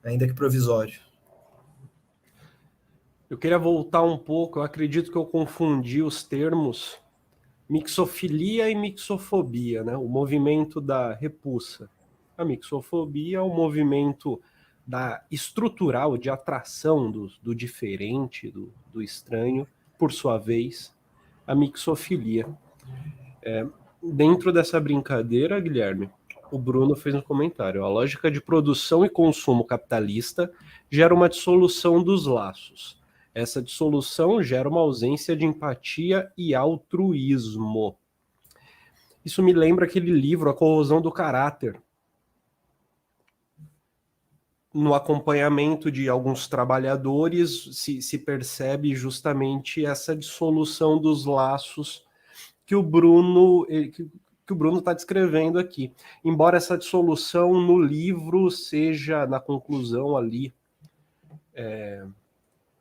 ainda que provisório. Eu queria voltar um pouco, eu acredito que eu confundi os termos mixofilia e mixofobia, né? O movimento da repulsa. A mixofobia é o movimento estrutural de atração do diferente, do estranho, por sua vez, a mixofilia. Dentro dessa brincadeira, Guilherme, o Bruno fez um comentário. A lógica de produção e consumo capitalista gera uma dissolução dos laços. Essa dissolução gera uma ausência de empatia e altruísmo. Isso me lembra aquele livro, A Corrosão do Caráter. No acompanhamento de alguns trabalhadores, se percebe justamente essa dissolução dos laços que o Bruno está descrevendo aqui. Embora essa dissolução no livro seja na conclusão ali,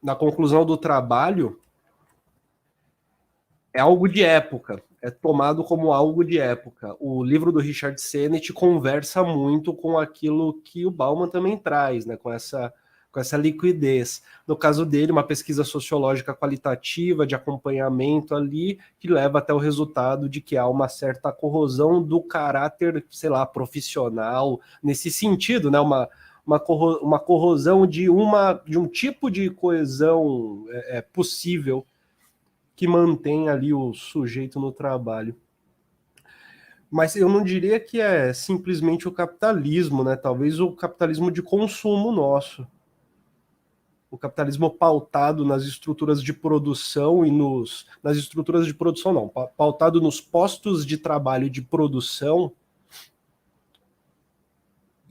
na conclusão do trabalho, é algo de época, é tomado como algo de época. O livro do Richard Sennett conversa muito com aquilo que o Bauman também traz, né, com essa liquidez. No caso dele, uma pesquisa sociológica qualitativa de acompanhamento ali, que leva até o resultado de que há uma certa corrosão do caráter, sei lá, profissional, nesse sentido, né, uma corrosão de um tipo de coesão possível que mantém ali o sujeito no trabalho. Mas eu não diria que é simplesmente o capitalismo, né? Talvez o capitalismo de consumo nosso. O capitalismo pautado nas estruturas de produção e nas estruturas de produção não, pautado nos postos de trabalho de produção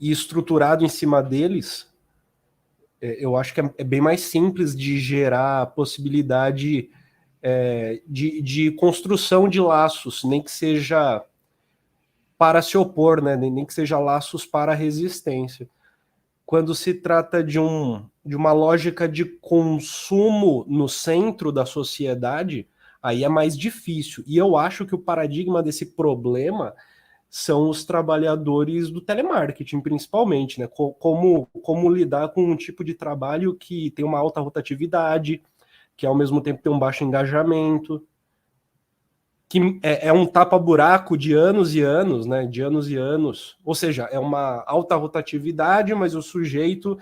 e estruturado em cima deles, eu acho que é bem mais simples de gerar a possibilidade de construção de laços, nem que seja para se opor, né? Nem que seja laços para a resistência. Quando se trata de uma lógica de consumo no centro da sociedade, aí é mais difícil. E eu acho que o paradigma desse problema são os trabalhadores do telemarketing, principalmente, né? Como lidar com um tipo de trabalho que tem uma alta rotatividade, que ao mesmo tempo tem um baixo engajamento, que é um tapa-buraco de anos e anos, né? De anos e anos. Ou seja, é uma alta rotatividade, mas o sujeito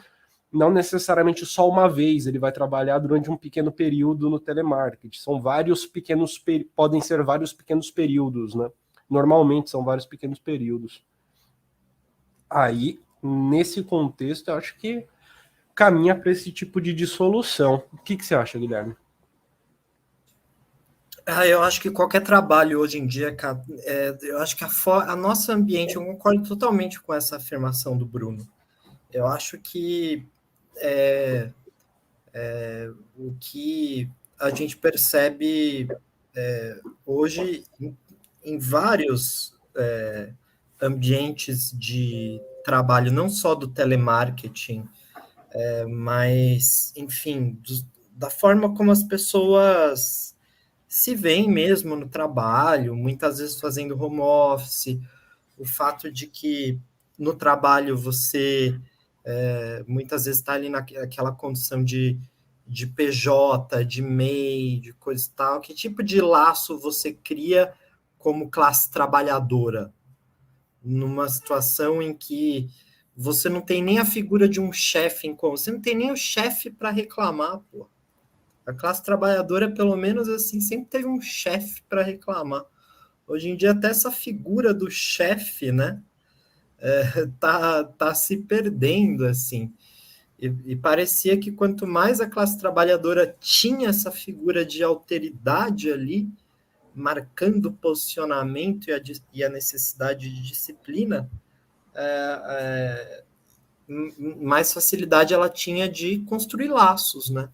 não necessariamente só uma vez, ele vai trabalhar durante um pequeno período no telemarketing. São vários pequenos, podem ser vários pequenos períodos, né? Normalmente são vários pequenos períodos. Aí, nesse contexto, eu acho que caminha para esse tipo de dissolução. O que você acha, Guilherme? Eu acho que qualquer trabalho hoje em dia, eu acho que a nosso ambiente, eu concordo totalmente com essa afirmação do Bruno. Eu acho que o que a gente percebe hoje em vários ambientes de trabalho, não só do telemarketing, mas, enfim, da forma como as pessoas se veem mesmo no trabalho, muitas vezes fazendo home office, o fato de que no trabalho você muitas vezes está ali naquela condição de PJ, de MEI, de coisa e tal. Que tipo de laço você cria como classe trabalhadora numa situação em que você não tem nem a figura de um chefe em como, você não tem nem o chefe para reclamar, pô. A classe trabalhadora, pelo menos assim, sempre teve um chefe para reclamar. Hoje em dia, até essa figura do chefe, né, tá se perdendo, assim. E parecia que quanto mais a classe trabalhadora tinha essa figura de alteridade ali, marcando o posicionamento e a necessidade de disciplina, mais facilidade ela tinha de construir laços, né?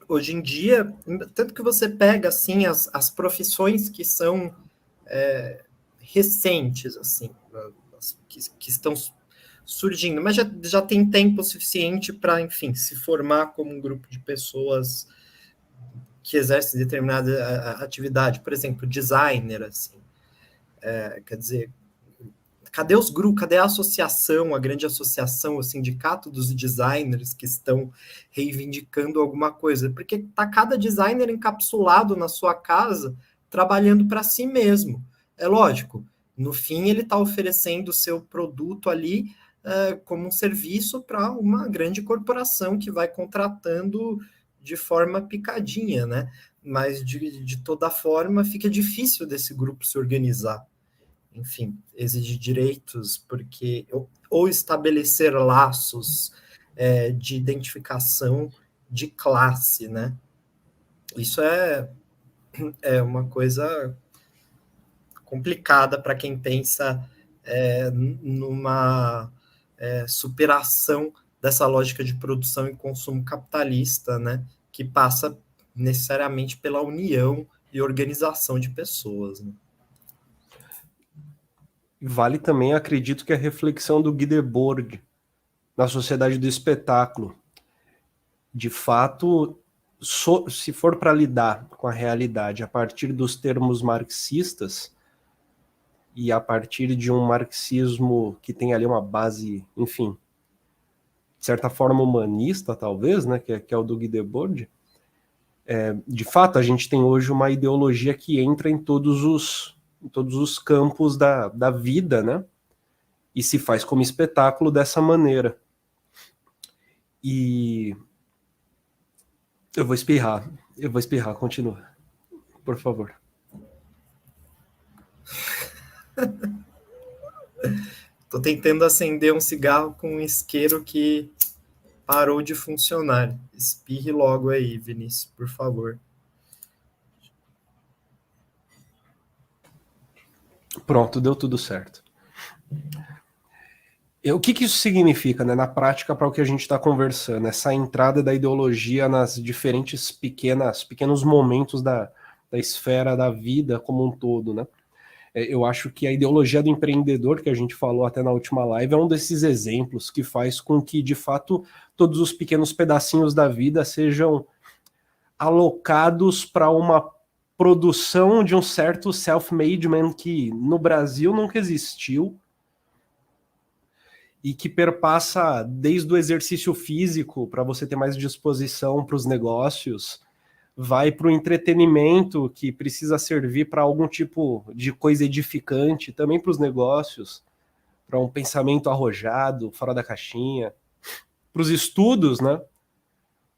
Hoje em dia, tanto que você pega assim as profissões que são recentes, assim, que estão surgindo, mas já tem tempo suficiente para, enfim, se formar como um grupo de pessoas que exercem determinada atividade, por exemplo, designer, assim, quer dizer, Cadê os grupos? Cadê a associação, a grande associação, o sindicato dos designers que estão reivindicando alguma coisa? Porque está cada designer encapsulado na sua casa, trabalhando para si mesmo. É lógico, no fim ele está oferecendo o seu produto ali como um serviço para uma grande corporação que vai contratando de forma picadinha, né? Mas de toda forma fica difícil desse grupo se organizar. Enfim, exige direitos, porque ou estabelecer laços de identificação de classe, né? Isso é uma coisa complicada para quem pensa numa superação dessa lógica de produção e consumo capitalista, né? Que passa necessariamente pela união e organização de pessoas, né? Vale também, acredito, que a reflexão do Guy Debord na sociedade do espetáculo. De fato, se for para lidar com a realidade a partir dos termos marxistas e a partir de um marxismo que tem ali uma base, enfim, de certa forma humanista, talvez, né, que é o do Guy Debord, de fato, a gente tem hoje uma ideologia que entra em todos os campos da vida, né? E se faz como espetáculo dessa maneira. E eu vou espirrar, continua, por favor. Tô tentando acender um cigarro com um isqueiro que parou de funcionar. Espirre logo aí, Vinícius, por favor. Pronto, deu tudo certo. O que isso significa, né, na prática, para o que a gente está conversando? Essa entrada da ideologia nas diferentes pequenos momentos da esfera da vida como um todo, né? Eu acho que a ideologia do empreendedor, que a gente falou até na última live, é um desses exemplos que faz com que, de fato, todos os pequenos pedacinhos da vida sejam alocados para uma produção de um certo self-made man que no Brasil nunca existiu e que perpassa desde o exercício físico para você ter mais disposição para os negócios, vai para o entretenimento que precisa servir para algum tipo de coisa edificante, também para os negócios, para um pensamento arrojado, fora da caixinha, para os estudos, né?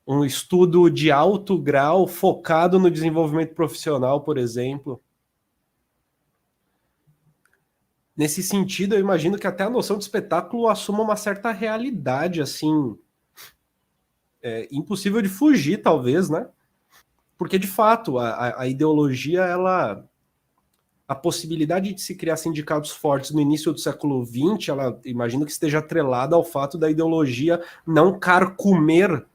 Um estudo de alto grau focado no desenvolvimento profissional, por exemplo. Nesse sentido, eu imagino que até a noção de espetáculo assuma uma certa realidade, assim, impossível de fugir, talvez, né? Porque, de fato, a ideologia, a possibilidade de se criar sindicatos fortes no início do século XX, ela imagino que esteja atrelada ao fato da ideologia não carcomer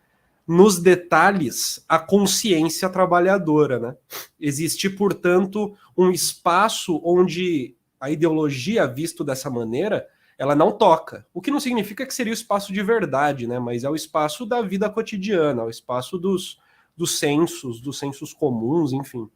nos detalhes a consciência trabalhadora, né? Existe, portanto, um espaço onde a ideologia, visto dessa maneira, ela não toca. O que não significa que seria o espaço de verdade, né? Mas é o espaço da vida cotidiana, é o espaço dos sensos comuns, enfim.